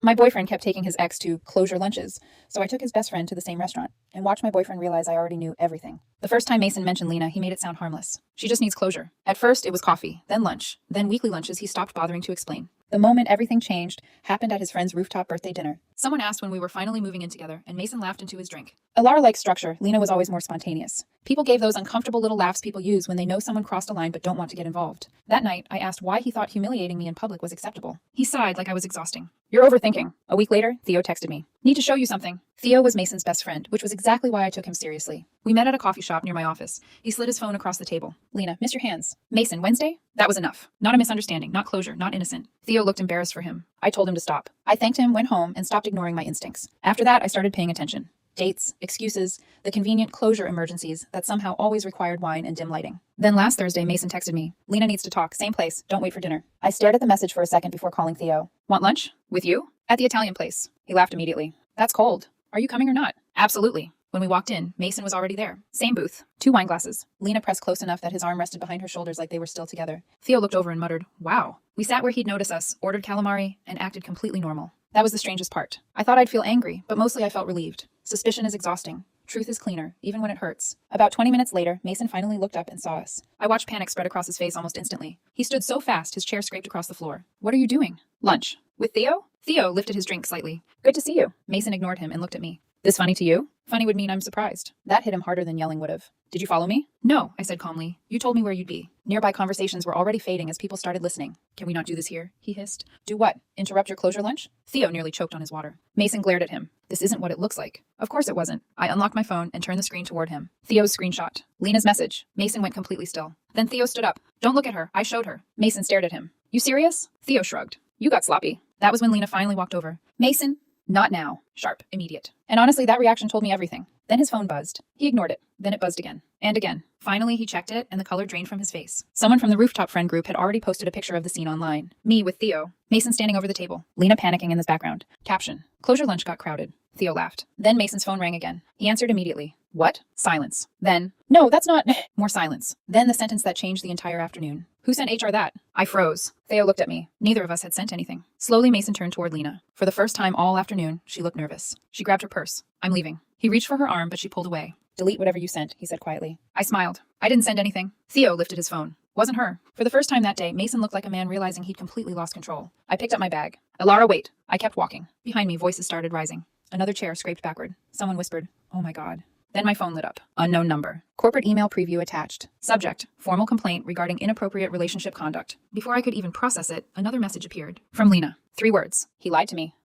My boyfriend kept taking his ex to closure lunches, so I took his best friend to the same restaurant and watched my boyfriend realize I already knew everything. The first time Mason mentioned Lena, he made it sound harmless. She just needs closure. At first, it was coffee, then lunch, then weekly lunches he stopped bothering to explain. The moment everything changed happened at his friend's rooftop birthday dinner. Someone asked when we were finally moving in together, and Mason laughed into his drink. Alara-like structure, Lena was always more spontaneous. People gave those uncomfortable little laughs people use when they know someone crossed a line but don't want to get involved. That night, I asked why he thought humiliating me in public was acceptable. He sighed like I was exhausting. You're overthinking. A week later, Theo texted me. Need to show you something. Theo was Mason's best friend, which was exactly why I took him seriously. We met at a coffee shop near my office. He slid his phone across the table. Lena, miss your hands. Mason, Wednesday? That was enough. Not a misunderstanding, not closure, not innocent. Theo looked embarrassed for him. I told him to stop. I thanked him, went home, and stopped ignoring my instincts. After that, I started paying attention. Dates, excuses, the convenient closure emergencies that somehow always required wine and dim lighting. Then last Thursday, Mason texted me. Lena needs to talk. Same place. Don't wait for dinner. I stared at the message for a second before calling Theo. Want lunch? With you? At the Italian place. He laughed immediately. That's cold. Are you coming or not? Absolutely. When we walked in, Mason was already there. Same booth. 2 wine glasses. Lena pressed close enough that his arm rested behind her shoulders like they were still together. Theo looked over and muttered, wow. We sat where he'd notice us, ordered calamari, and acted completely normal. That was the strangest part. I thought I'd feel angry, but mostly I felt relieved. Suspicion is exhausting. Truth is cleaner, even when it hurts. About 20 minutes later, Mason finally looked up and saw us. I watched panic spread across his face almost instantly. He stood so fast, his chair scraped across the floor. What are you doing? Lunch. With Theo? Theo lifted his drink slightly. Good to see you. Mason ignored him and looked at me. This funny to you? Funny would mean I'm surprised. That hit him harder than yelling would have. Did you follow me? No, I said calmly. You told me where you'd be. Nearby conversations were already fading as people started listening. Can we not do this here? He hissed. Do what? Interrupt your closure lunch? Theo nearly choked on his water. Mason glared at him. This isn't what it looks like. Of course it wasn't. I unlocked my phone and turned the screen toward him. Theo's screenshot. Lena's message. Mason went completely still. Then Theo stood up. Don't look at her. I showed her. Mason stared at him. You serious? Theo shrugged. You got sloppy. That was when Lena finally walked over. Mason. Not now. Sharp. Immediate. And honestly, that reaction told me everything. Then his phone buzzed. He ignored it. Then it buzzed again. And again. Finally, he checked it, and the color drained from his face. Someone from the rooftop friend group had already posted a picture of the scene online. Me with Theo. Mason standing over the table. Lena panicking in the background. Caption. Closure lunch got crowded. Theo laughed. Then Mason's phone rang again. He answered immediately. What? Silence. Then, no, that's not... More silence. Then the sentence that changed the entire afternoon. Who sent HR that? I froze. Theo looked at me. Neither of us had sent anything. Slowly, Mason turned toward Lena. For the first time all afternoon, she looked nervous. She grabbed her purse. I'm leaving. He reached for her arm, but she pulled away. Delete whatever you sent, he said quietly. I smiled. I didn't send anything. Theo lifted his phone. Wasn't her. For the first time that day, Mason looked like a man realizing he'd completely lost control. I picked up my bag. Alara, wait. I kept walking. Behind me, voices started rising. Another chair scraped backward. Someone whispered, oh my God. Then my phone lit up. Unknown number. Corporate email preview attached. Subject, formal complaint regarding inappropriate relationship conduct. Before I could even process it, another message appeared. From Lena. 3 words. He lied to me.